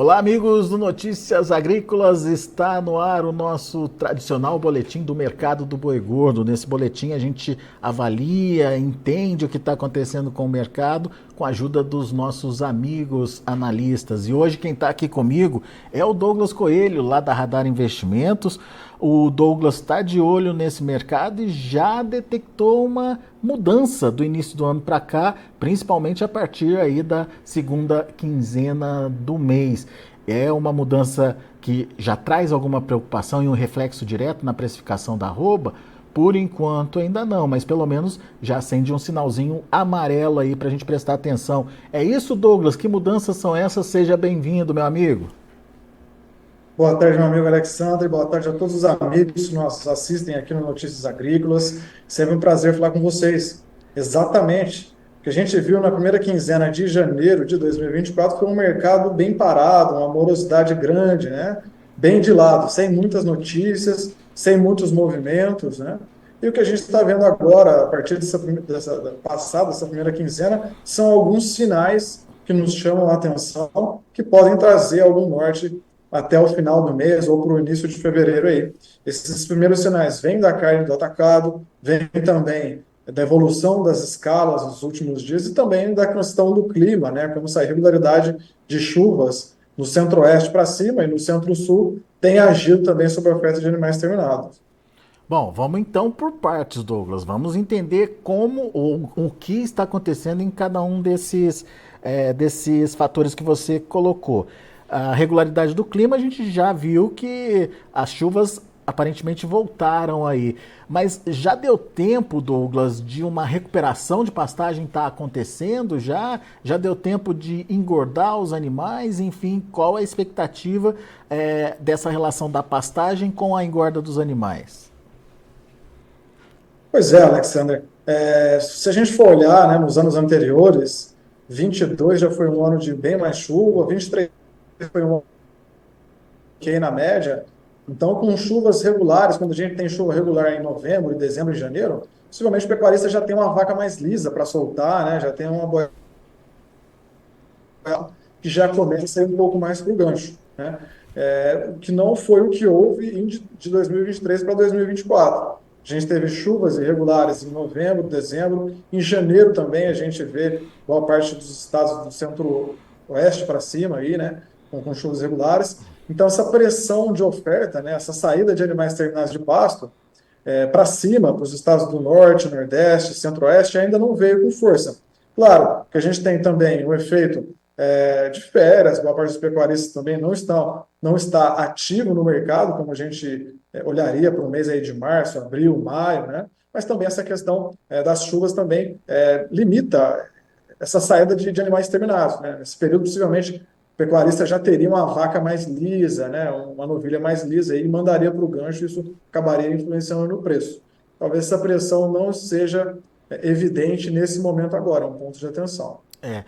Olá, amigos do Notícias Agrícolas, está no ar o nosso tradicional boletim do mercado do boi gordo. Nesse boletim a gente avalia, entende o que está acontecendo com o mercado com a ajuda dos nossos amigos analistas. E hoje quem está aqui comigo é o Douglas Coelho, lá da Radar Investimentos. O Douglas está de olho nesse mercado e já detectou uma mudança do início do ano para cá, principalmente a partir aí da segunda quinzena do mês. É uma mudança que já traz alguma preocupação e um reflexo direto na precificação da arroba? Por enquanto ainda não, mas pelo menos já acende um sinalzinho amarelo aí para a gente prestar atenção. É isso, Douglas? Que mudanças são essas? Seja bem-vindo, meu amigo. Boa tarde, meu amigo Alexandre. Boa tarde a todos os amigos que nos assistem aqui no Notícias Agrícolas. Sempre um prazer falar com vocês. Exatamente. O que a gente viu na primeira quinzena de janeiro de 2024 foi um mercado bem parado, uma morosidade grande, né? Bem de lado, sem muitas notícias, sem muitos movimentos, né? E o que a gente está vendo agora, a partir dessa primeira quinzena, são alguns sinais que nos chamam a atenção, que podem trazer algum norte até o final do mês ou para o início de fevereiro aí. Esses primeiros sinais vêm da carne do atacado, vêm também da evolução das escalas nos últimos dias e também da questão do clima, né? Como essa irregularidade de chuvas no centro-oeste para cima e no centro-sul tem agido também sobre a oferta de animais terminados. Bom, vamos então por partes, Douglas. Vamos entender como o que está acontecendo em cada um desses fatores que você colocou. A regularidade do clima, a gente já viu que as chuvas aparentemente voltaram aí. Mas já deu tempo, Douglas, de uma recuperação de pastagem estar acontecendo? Já deu tempo de engordar os animais? Enfim, qual a expectativa dessa relação da pastagem com a engorda dos animais? Pois é, Alexander. Se a gente for olhar, né, nos anos anteriores, 22 já foi um ano de bem mais chuva, 23 foi um ano que na média. Então, com chuvas regulares, quando a gente tem chuva regular em novembro, dezembro e janeiro, possivelmente o pecuarista já tem uma vaca mais lisa para soltar, né? Já tem uma boia que já começa a ir um pouco mais para o gancho, né? O que não foi o que houve de 2023 para 2024. A gente teve chuvas irregulares em novembro, dezembro, em janeiro também a gente vê boa parte dos estados do centro-oeste para cima aí, né? Com chuvas regulares. Então, essa pressão de oferta, né? Essa saída de animais terminados de pasto para cima, para os estados do norte, nordeste, centro-oeste, ainda não veio com força. Claro que a gente tem também o efeito de férias, boa parte dos pecuaristas também não está ativo no mercado, como a gente olharia para o mês aí de março, abril, maio, né? Mas também essa questão das chuvas também limita essa saída de animais terminados, né? Nesse período, possivelmente, o pecuarista já teria uma vaca mais lisa, né? Uma novilha mais lisa, e mandaria para o gancho, e isso acabaria influenciando no preço. Talvez essa pressão não seja evidente nesse momento agora, é um ponto de atenção. É,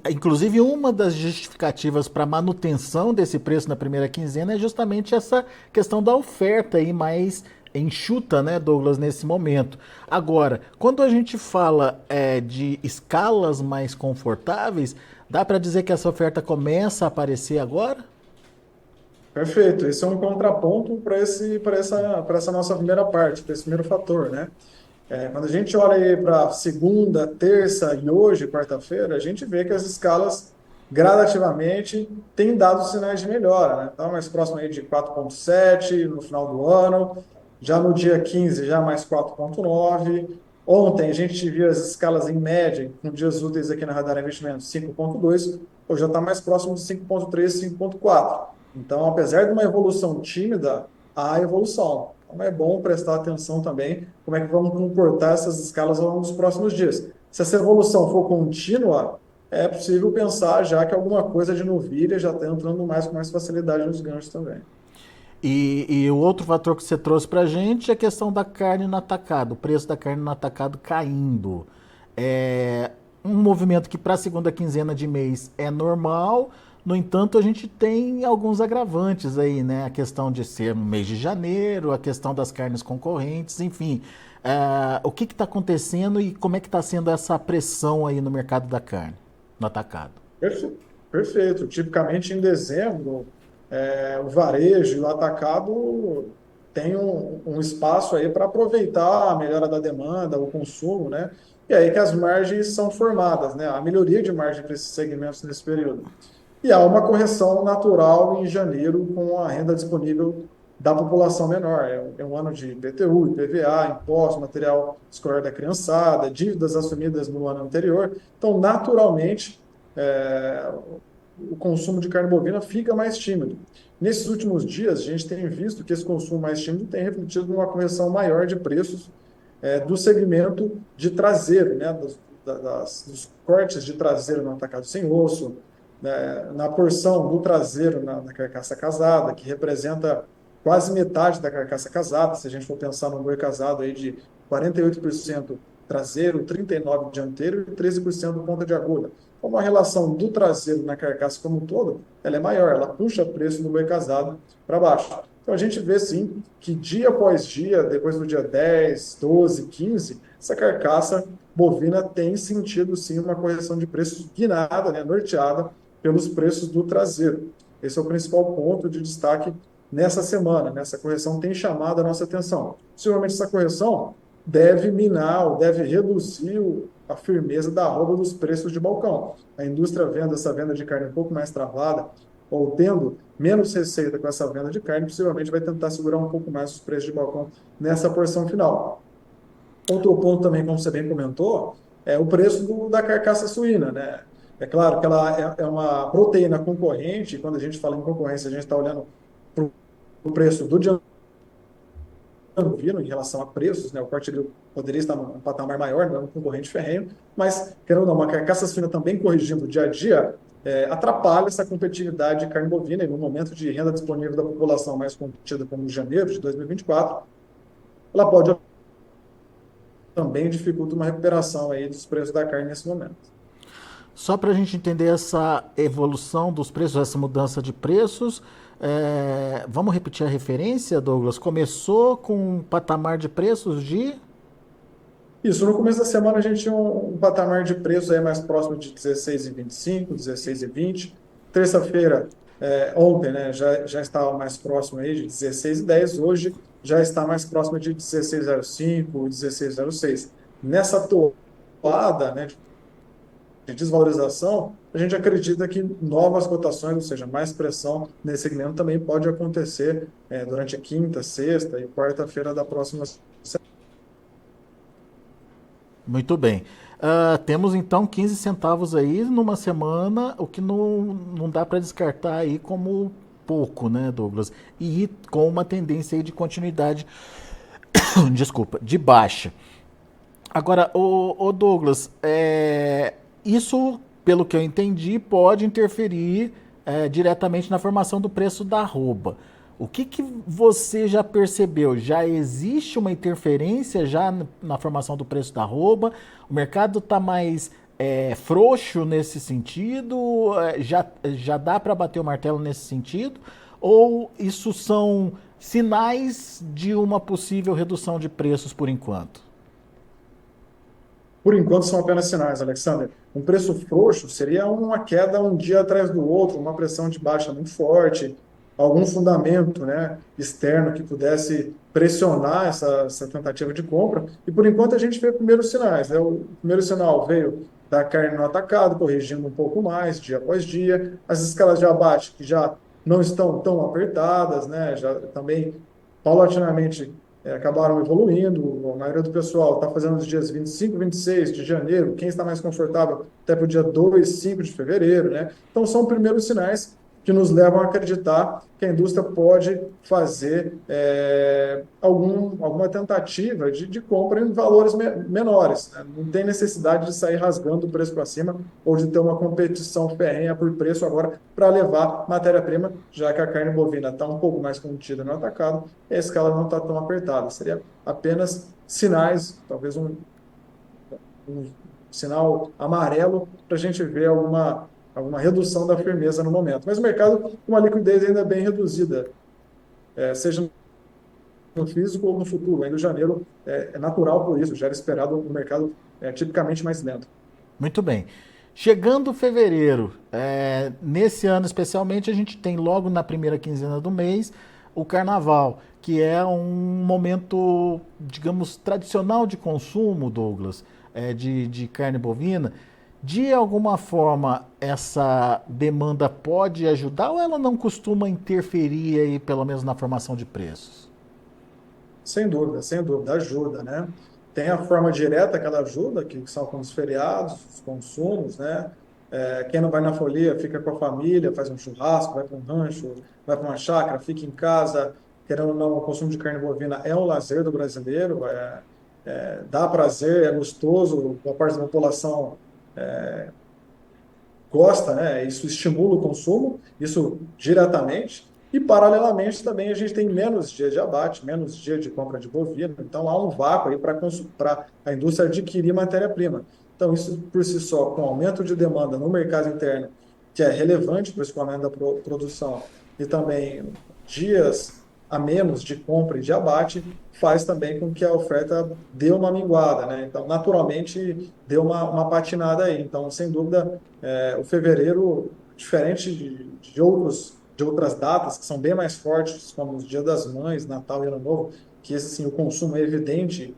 inclusive uma das justificativas para manutenção desse preço na primeira quinzena é justamente essa questão da oferta aí mais enxuta, né, Douglas, nesse momento. Agora, quando a gente fala de escalas mais confortáveis, dá para dizer que essa oferta começa a aparecer agora? Perfeito. Esse é um contraponto para essa nossa primeira parte, para esse primeiro fator, né? Quando a gente olha aí para segunda, terça e hoje, quarta-feira, a gente vê que as escalas gradativamente têm dado sinais de melhora, né? Está mais próximo aí de 4,7 no final do ano, já no dia 15 já mais 4,9. Ontem a gente viu as escalas em média, com dias úteis aqui na Radar Investimentos, 5,2, hoje já está mais próximo de 5,3, 5,4. Então, apesar de uma evolução tímida, há evolução. Então, é bom prestar atenção também como é que vamos comportar essas escalas ao longo dos próximos dias. Se essa evolução for contínua, é possível pensar já que alguma coisa de novilha já está entrando com mais facilidade nos ganchos também. E o outro fator que você trouxe para a gente é a questão da carne no atacado, o preço da carne no atacado caindo. É um movimento que para a segunda quinzena de mês é normal, no entanto, a gente tem alguns agravantes aí, né? A questão de ser um mês de janeiro, a questão das carnes concorrentes, enfim. O que está acontecendo e como é que está sendo essa pressão aí no mercado da carne, no atacado? Perfeito. Tipicamente em dezembro, o varejo e o atacado tem um espaço aí para aproveitar a melhora da demanda, o consumo, né? E aí que as margens são formadas, né? A melhoria de margem para esses segmentos nesse período. E há uma correção natural em janeiro com a renda disponível da população menor. É um ano de IPTU, IPVA, imposto, material escolar da criançada, dívidas assumidas no ano anterior. Então, naturalmente, é, o consumo de carne bovina fica mais tímido. Nesses últimos dias, a gente tem visto que esse consumo mais tímido tem refletido numa correção maior de preços do segmento de traseiro, né, dos cortes de traseiro no atacado sem osso, né, na porção do traseiro na carcaça casada, que representa quase metade da carcaça casada, se a gente for pensar num boi casado aí de 48% traseiro, 39% dianteiro e 13% ponta de agulha. Como a relação do traseiro na carcaça como um todo, ela é maior, ela puxa o preço do boi casado para baixo. Então a gente vê sim que dia após dia, depois do dia 10, 12, 15, essa carcaça bovina tem sentido sim uma correção de preços guinada, né, norteada pelos preços do traseiro. Esse é o principal ponto de destaque nessa semana, né? Essa correção tem chamado a nossa atenção. Possivelmente essa correção deve minar ou deve reduzir a firmeza da arroba dos preços de balcão. A indústria vendo essa venda de carne um pouco mais travada, ou tendo menos receita com essa venda de carne, possivelmente vai tentar segurar um pouco mais os preços de balcão nessa porção final. Outro ponto também, como você bem comentou, é o preço da carcaça suína, né? É claro que ela é uma proteína concorrente, e quando a gente fala em concorrência, a gente está olhando para o preço do viram em relação a preços, né? O corte poderia estar num patamar maior, não é um concorrente ferrenho, mas, querendo ou não, uma carcaça suína também corrigindo dia a dia, atrapalha essa competitividade de carne bovina, e no momento de renda disponível da população mais contida, como em janeiro de 2024, ela pode também dificultar uma recuperação aí dos preços da carne nesse momento. Só para a gente entender essa evolução dos preços, essa mudança de preços, vamos repetir a referência, Douglas? Começou com um patamar de preços de. Isso, no começo da semana a gente tinha um patamar de preços aí mais próximo de 16,25, 16,20. Terça-feira, ontem, né, já estava mais próximo aí de 16,10. Hoje já está mais próximo de 16,05, 16,06. Nessa toada, né, de desvalorização, a gente acredita que novas cotações, ou seja, mais pressão nesse segmento também pode acontecer durante a quinta, sexta e quarta-feira da próxima semana. Muito bem. Temos então 15 centavos aí numa semana, o que não dá para descartar aí como pouco, né, Douglas? E com uma tendência aí de continuidade, desculpa, de baixa. Agora, o Douglas, isso, pelo que eu entendi, pode interferir diretamente na formação do preço da arroba. O que você já percebeu? Já existe uma interferência já na formação do preço da arroba? O mercado está mais frouxo nesse sentido? Já dá para bater o martelo nesse sentido? Ou isso são sinais de uma possível redução de preços por enquanto? Por enquanto, são apenas sinais, Alexander. Um preço frouxo seria uma queda um dia atrás do outro, uma pressão de baixa muito forte, algum fundamento, né, externo que pudesse pressionar essa tentativa de compra. E por enquanto a gente vê primeiros sinais, né? O primeiro sinal veio da carne no atacado, corrigindo um pouco mais, dia após dia. As escalas de abate que já não estão tão apertadas, né? Já também paulatinamente acabaram evoluindo. A maioria do pessoal está fazendo os dias 25, 26 de janeiro, quem está mais confortável até para o dia 2, 5 de fevereiro, né? Então, são primeiros sinais que nos levam a acreditar que a indústria pode fazer alguma tentativa de compra em valores menores, né? Não tem necessidade de sair rasgando o preço para cima ou de ter uma competição ferrenha por preço agora para levar matéria-prima, já que a carne bovina está um pouco mais contida no atacado e a escala não está tão apertada. Seria apenas sinais, talvez um sinal amarelo para a gente ver alguma redução da firmeza no momento. Mas o mercado com uma liquidez ainda bem reduzida, seja no físico ou no futuro. Ainda o janeiro é natural por isso, já era esperado um mercado tipicamente mais lento. Muito bem. Chegando fevereiro, nesse ano especialmente, a gente tem logo na primeira quinzena do mês o Carnaval, que é um momento, digamos, tradicional de consumo, Douglas, de carne bovina. De alguma forma, essa demanda pode ajudar ou ela não costuma interferir aí, pelo menos na formação de preços? Sem dúvida, ajuda, né? Tem a forma direta que ela ajuda, que são com os feriados, os consumos, né? Quem não vai na folia fica com a família, faz um churrasco, vai para um rancho, vai para uma chácara, fica em casa. Querendo ou não, o consumo de carne bovina é um lazer do brasileiro, dá prazer, é gostoso, a parte da população gosta, né? Isso estimula o consumo, isso diretamente. E, paralelamente, também a gente tem menos dia de abate, menos dia de compra de bovino. Então, há um vácuo aí para a indústria adquirir matéria-prima. Então, isso por si só, com aumento de demanda no mercado interno, que é relevante para o escoamento da produção, e também dias a menos de compra e de abate, faz também com que a oferta dê uma minguada, né? Então, naturalmente, deu uma patinada aí. Então, sem dúvida, o fevereiro, diferente de outras datas que são bem mais fortes, como os Dia das Mães, Natal e Ano Novo, que esse sim, o consumo é evidente,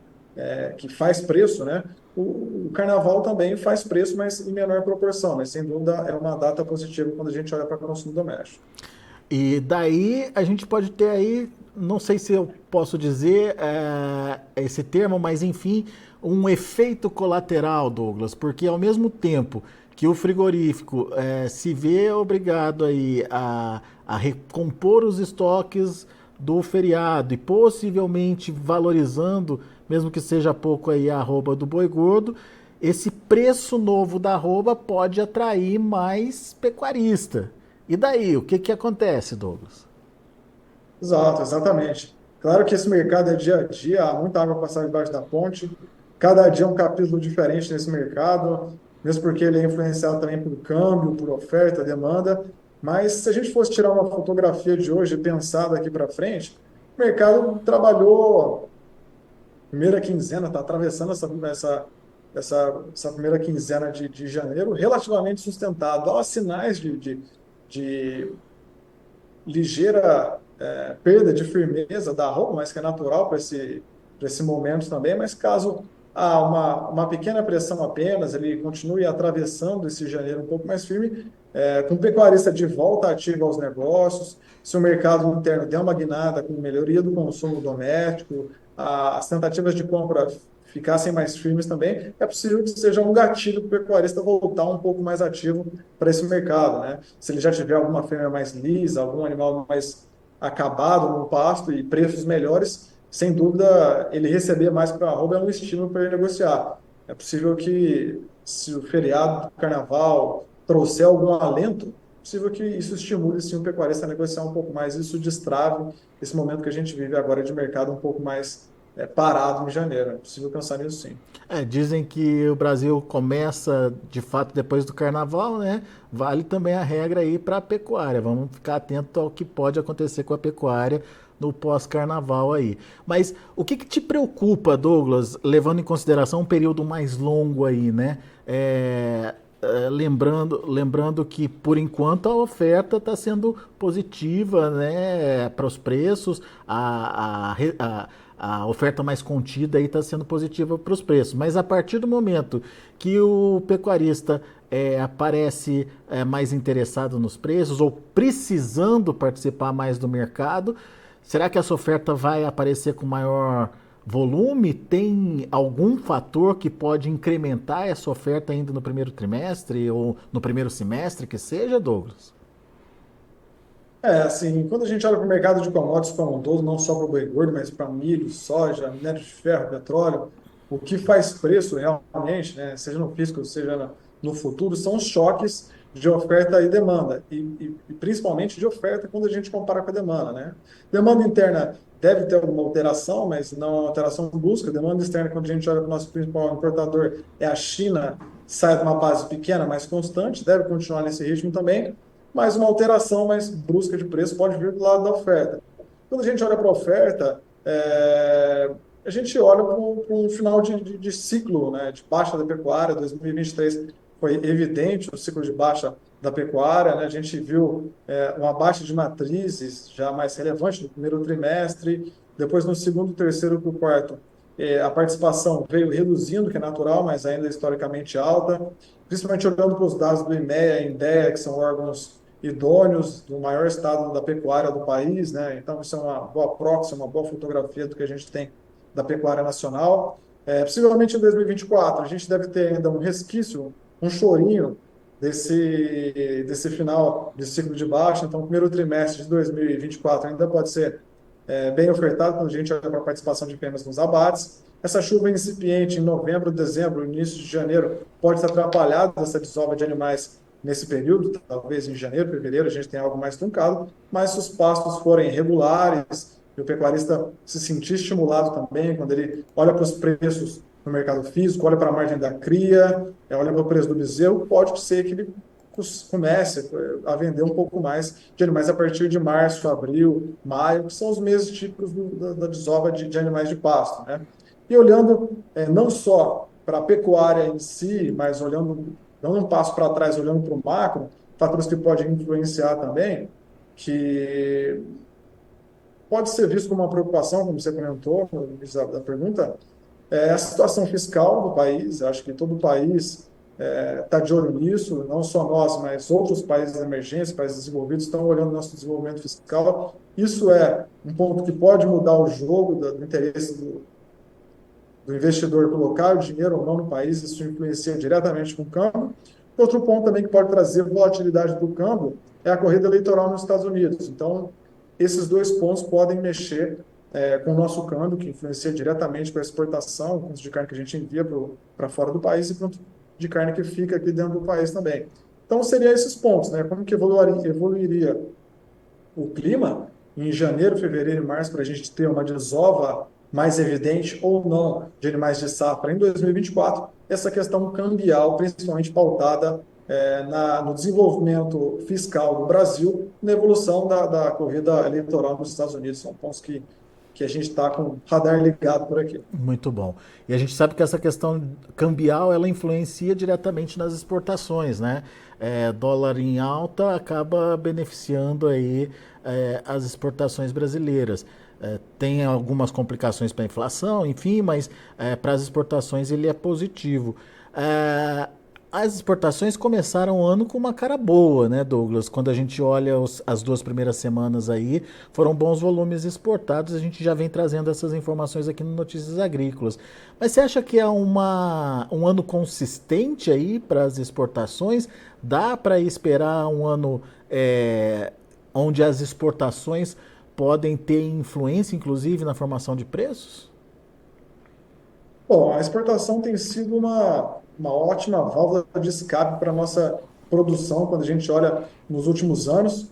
que faz preço, né? O Carnaval também faz preço, mas em menor proporção, mas sem dúvida é uma data positiva quando a gente olha para o consumo doméstico. E daí a gente pode ter aí, não sei se eu posso dizer esse termo, mas enfim, um efeito colateral, Douglas, porque ao mesmo tempo que o frigorífico se vê obrigado aí a recompor os estoques do feriado e possivelmente valorizando, mesmo que seja pouco aí a arroba do boi gordo, esse preço novo da arroba pode atrair mais pecuarista. E daí, o que que acontece, Douglas? Exato, exatamente. Claro que esse mercado é dia a dia, há muita água passando debaixo da ponte, cada dia é um capítulo diferente nesse mercado, mesmo porque ele é influenciado também por câmbio, por oferta, demanda. Mas se a gente fosse tirar uma fotografia de hoje e pensar daqui para frente, o mercado trabalhou primeira quinzena, está atravessando essa primeira quinzena de janeiro relativamente sustentado. Há sinais de ligeira perda de firmeza da roupa, mas que é natural para esse momento também. Mas caso há uma pequena pressão apenas, ele continue atravessando esse janeiro um pouco mais firme, com o pecuarista de volta ativo aos negócios, se o mercado interno der uma guinada com melhoria do consumo doméstico, as tentativas de compra ficassem mais firmes também, é possível que seja um gatilho para o pecuarista voltar um pouco mais ativo para esse mercado, né? Se ele já tiver alguma fêmea mais lisa, algum animal mais acabado no pasto e preços melhores, sem dúvida, ele receber mais para a arroba é um estímulo para ele negociar. É possível que, se o feriado do carnaval trouxer algum alento, é possível que isso estimule sim o pecuarista a negociar um pouco mais, isso destrave esse momento que a gente vive agora de mercado um pouco mais parado em janeiro. É possível pensar nisso sim. Dizem que o Brasil começa de fato depois do carnaval, né? Vale também a regra aí para a pecuária. Vamos ficar atento ao que pode acontecer com a pecuária no pós-carnaval aí. Mas o que te preocupa, Douglas, levando em consideração um período mais longo aí, né? Lembrando que por enquanto a oferta está sendo positiva, né, para os preços, a oferta mais contida aí está sendo positiva para os preços. Mas a partir do momento que o pecuarista aparece mais interessado nos preços ou precisando participar mais do mercado, será que essa oferta vai aparecer com maior volume? Tem algum fator que pode incrementar essa oferta ainda no primeiro trimestre ou no primeiro semestre que seja, Douglas? Assim, quando a gente olha para o mercado de commodities como um todo, não só para o boi gordo, mas para milho, soja, minério de ferro, petróleo, o que faz preço realmente, né, seja no físico, seja no futuro, são os choques de oferta e demanda, e principalmente de oferta quando a gente compara com a demanda, né? Demanda interna deve ter alguma alteração, mas não uma alteração brusca. Demanda externa, quando a gente olha para o nosso principal importador, é a China, sai de uma base pequena, mas constante, deve continuar nesse ritmo também, mas uma alteração mais brusca de preço pode vir do lado da oferta. Quando a gente olha para a oferta, a gente olha para um final de ciclo, né, de baixa da pecuária, 2023 foi evidente o ciclo de baixa da pecuária, né? A gente viu uma baixa de matrizes já mais relevante no primeiro trimestre, depois no segundo, terceiro e quarto, a participação veio reduzindo, que é natural, mas ainda historicamente alta, principalmente olhando para os dados do IMEA e INDEA, que são órgãos idôneos do maior estado da pecuária do país, né? Então, isso é uma boa proxy, uma boa fotografia do que a gente tem da pecuária nacional. Possivelmente em 2024, a gente deve ter ainda um resquício, um chorinho desse final de ciclo de baixa. Então, o primeiro trimestre de 2024 ainda pode ser bem ofertado quando a gente olha para a participação de fêmeas nos abates. Essa chuva incipiente em novembro, dezembro, início de janeiro, pode ter atrapalhado essa desova de animais nesse período, talvez em janeiro, fevereiro, a gente tem algo mais truncado, mas se os pastos forem regulares e o pecuarista se sentir estimulado também, quando ele olha para os preços no mercado físico, olha para a margem da cria, olha para o preço do bezerro, pode ser que ele comece a vender um pouco mais de animais a partir de março, abril, maio, que são os meses típicos da desova de animais de pasto, né? E olhando não só para a pecuária em si, mas olhando, dando um passo para trás, olhando para o macro, fatores que podem influenciar também, que pode ser visto como uma preocupação, como você comentou no início da pergunta, é a situação fiscal do país. Acho que todo o país está de olho nisso, não só nós, mas outros países emergentes, países desenvolvidos, estão olhando o nosso desenvolvimento fiscal. Isso é um ponto que pode mudar o jogo do interesse do investidor colocar o dinheiro ou não no país, isso influencia diretamente com o câmbio. Outro ponto também que pode trazer volatilidade do câmbio é a corrida eleitoral nos Estados Unidos. Então, esses dois pontos podem mexer com o nosso câmbio, que influencia diretamente com a exportação, o custo de carne que a gente envia para fora do país e quanto de carne que fica aqui dentro do país também. Então, seriam esses pontos, né? Como que evoluiria o clima em janeiro, fevereiro e março para a gente ter uma desova mais evidente ou não de animais de safra em 2024, essa questão cambial, principalmente pautada no desenvolvimento fiscal do Brasil, na evolução da corrida eleitoral nos Estados Unidos. São pontos que a gente está com o radar ligado por aqui. Muito bom. E a gente sabe que essa questão cambial ela influencia diretamente nas exportações, né? Dólar em alta acaba beneficiando aí as exportações brasileiras. Tem algumas complicações para a inflação, enfim, mas para as exportações ele é positivo. As exportações começaram o ano com uma cara boa, né, Douglas? Quando a gente olha as 2 primeiras semanas aí, foram bons volumes exportados, a gente já vem trazendo essas informações aqui no Notícias Agrícolas. Mas você acha que é um ano consistente aí para as exportações? Dá para esperar um ano onde as exportações podem ter influência, inclusive, na formação de preços? Bom, a exportação tem sido uma ótima válvula de escape para a nossa produção quando a gente olha nos últimos anos.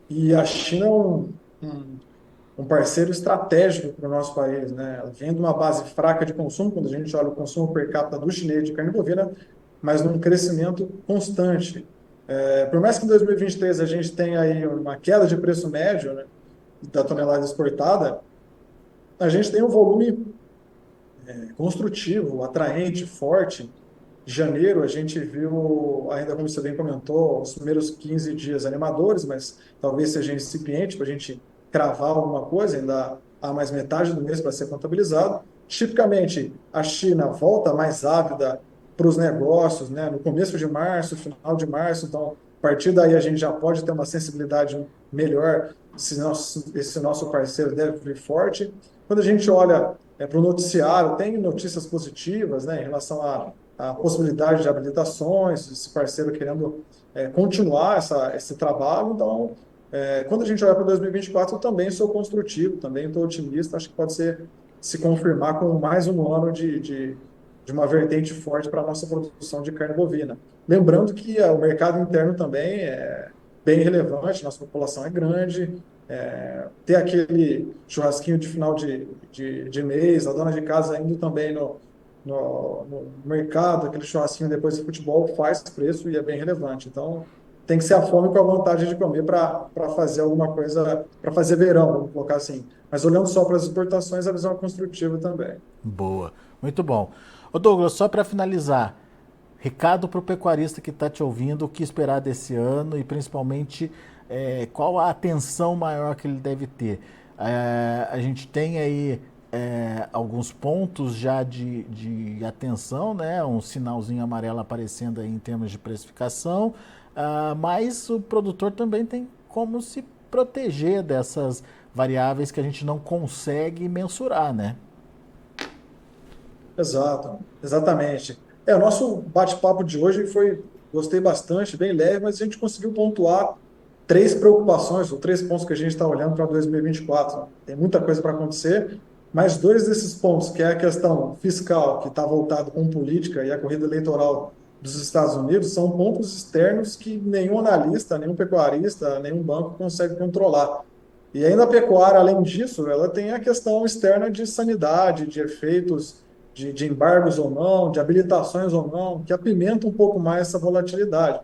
E a China é um parceiro estratégico para o nosso país, né? Vendo uma base fraca de consumo, quando a gente olha o consumo per capita do chinês de carne bovina, mas num crescimento constante. Por mais que em 2023 a gente tenha aí uma queda de preço médio, né, da tonelada exportada, a gente tem um volume construtivo, atraente, forte. Em janeiro, a gente viu, ainda como você bem comentou, os primeiros 15 dias animadores, mas talvez seja incipiente para a gente cravar alguma coisa, ainda há mais metade do mês para ser contabilizado. Tipicamente, a China volta mais ávida para os negócios, né, no começo de março, final de março, então, a partir daí a gente já pode ter uma sensibilidade melhor, esse nosso parceiro deve vir forte. Quando a gente olha para o noticiário, tem notícias positivas, né, em relação a possibilidade de habilitações, esse parceiro querendo continuar esse trabalho. Então, quando a gente olha para 2024, eu também sou construtivo, também estou otimista, acho que pode se confirmar com mais um ano de uma vertente forte para a nossa produção de carne bovina. Lembrando que o mercado interno também é bem relevante, nossa população é grande, ter aquele churrasquinho de final de mês, a dona de casa indo também no mercado, aquele churrasquinho depois do futebol faz preço e é bem relevante. Então, tem que ser a fome com a vontade de comer para fazer alguma coisa, para fazer verão, vamos colocar assim. Mas olhando só para as exportações, a visão é construtiva também. Boa, muito bom. Ô Douglas, só para finalizar, recado para o pecuarista que está te ouvindo, o que esperar desse ano e principalmente qual a atenção maior que ele deve ter. A gente tem aí alguns pontos já de atenção, né? Um sinalzinho amarelo aparecendo aí em termos de precificação, mas o produtor também tem como se proteger dessas variáveis que a gente não consegue mensurar, né? Exato, exatamente. O nosso bate-papo de hoje gostei bastante, bem leve, mas a gente conseguiu pontuar três preocupações, ou três pontos que a gente está olhando para 2024. Tem muita coisa para acontecer, mas dois desses pontos, que é a questão fiscal, que está voltado com política, e a corrida eleitoral dos Estados Unidos, são pontos externos que nenhum analista, nenhum pecuarista, nenhum banco consegue controlar. E ainda a pecuária, além disso, ela tem a questão externa de sanidade, de efeitos de embargos ou não, de habilitações ou não, que apimenta um pouco mais essa volatilidade.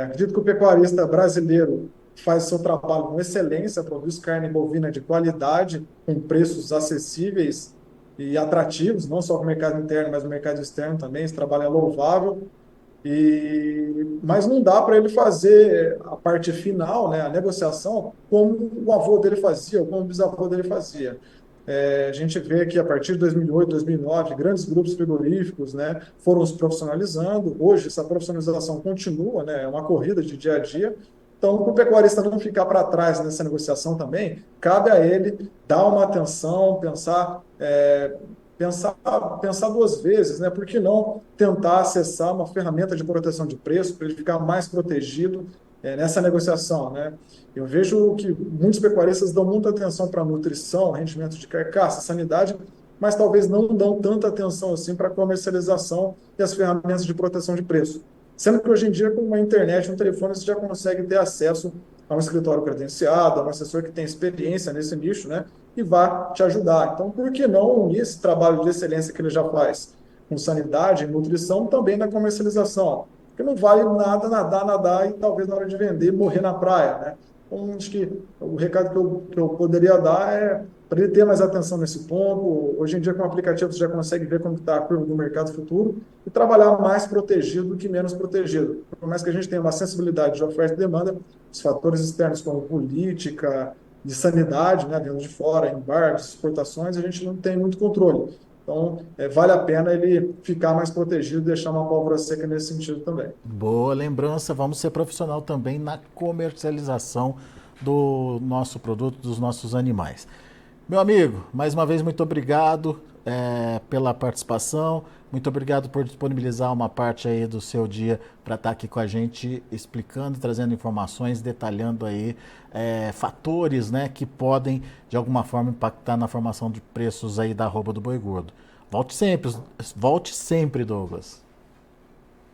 Acredito que o pecuarista brasileiro faz seu trabalho com excelência, produz carne bovina de qualidade, com preços acessíveis e atrativos, não só para o mercado interno, mas no mercado externo também. Esse trabalho é louvável. Mas não dá para ele fazer a parte final, né, a negociação, como o avô dele fazia, ou como o bisavô dele fazia. A gente vê que a partir de 2008, 2009, grandes grupos frigoríficos, né, foram se profissionalizando. Hoje, essa profissionalização continua, né, é uma corrida de dia a dia. Então, para o pecuarista não ficar para trás nessa negociação também, cabe a ele dar uma atenção, pensar duas vezes, né? Por que não tentar acessar uma ferramenta de proteção de preço para ele ficar mais protegido nessa negociação, né? Eu vejo que muitos pecuaristas dão muita atenção para nutrição, rendimento de carcaça, sanidade, mas talvez não dão tanta atenção assim para a comercialização e as ferramentas de proteção de preço. Sendo que hoje em dia, com uma internet, um telefone, você já consegue ter acesso a um escritório credenciado, a um assessor que tem experiência nesse nicho, né? E vai te ajudar. Então, por que não unir esse trabalho de excelência que ele já faz com sanidade e nutrição também na comercialização? Porque não vale nada nadar e talvez na hora de vender morrer na praia, né? Então, acho que o recado que eu poderia dar é para ele ter mais atenção nesse ponto. Hoje em dia, com o aplicativo, você já consegue ver como está a curva do mercado futuro e trabalhar mais protegido do que menos protegido. Por mais que a gente tenha uma sensibilidade de oferta e demanda, os fatores externos como política, de sanidade, né, vindo de fora, embargos, exportações, a gente não tem muito controle. Então, vale a pena ele ficar mais protegido e deixar uma pólvora seca nesse sentido também. Boa lembrança, vamos ser profissional também na comercialização do nosso produto, dos nossos animais. Meu amigo, mais uma vez muito obrigado pela participação, muito obrigado por disponibilizar uma parte aí do seu dia para estar aqui com a gente, explicando, trazendo informações, detalhando aí fatores, né, que podem de alguma forma impactar na formação de preços aí da arroba do boi gordo. Volte sempre, Douglas.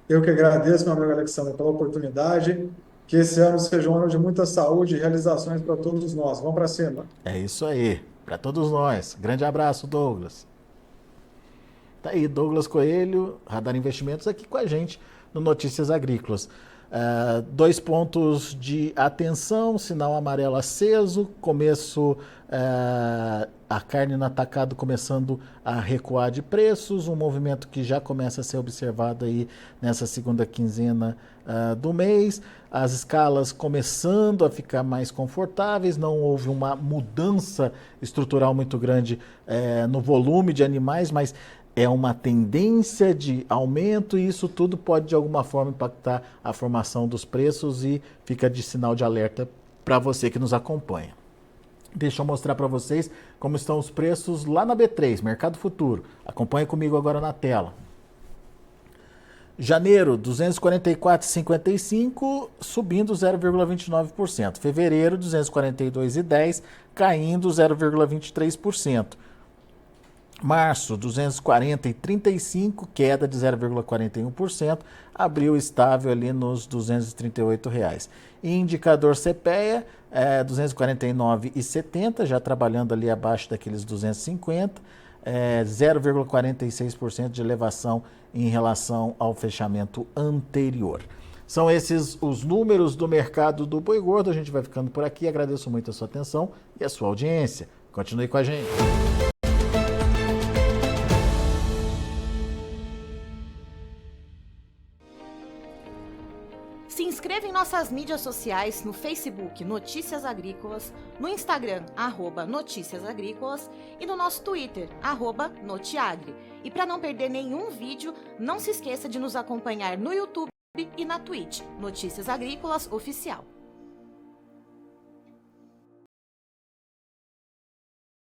Eu que agradeço, meu amigo Alexandre, pela oportunidade. Que esse ano seja um ano de muita saúde e realizações para todos nós. Vamos para cima. É isso aí, para todos nós. Grande abraço, Douglas. Tá aí, Douglas Coelho, Radar Investimentos, aqui com a gente no Notícias Agrícolas. 2 pontos de atenção, sinal amarelo aceso, começo, a carne no atacado começando a recuar de preços, um movimento que já começa a ser observado aí nessa segunda quinzena do mês, as escalas começando a ficar mais confortáveis, não houve uma mudança estrutural muito grande no volume de animais, mas é uma tendência de aumento e isso tudo pode de alguma forma impactar a formação dos preços e fica de sinal de alerta para você que nos acompanha. Deixa eu mostrar para vocês como estão os preços lá na B3, Mercado Futuro. Acompanhe comigo agora na tela. Janeiro, 244,55, subindo 0,29%. Fevereiro, 242,10, caindo 0,23%. Março, 240,35, queda de 0,41%, abril estável ali nos R$ 238,00. Indicador CPEA, 249,70, já trabalhando ali abaixo daqueles 250, 0,46% de elevação em relação ao fechamento anterior. São esses os números do mercado do boi gordo. A gente vai ficando por aqui. Agradeço muito a sua atenção e a sua audiência. Continue com a gente. Se inscreva em nossas mídias sociais, no Facebook Notícias Agrícolas, no Instagram @Notícias Agrícolas e no nosso Twitter @Notiagre. E para não perder nenhum vídeo, não se esqueça de nos acompanhar no YouTube e na Twitch, Notícias Agrícolas Oficial.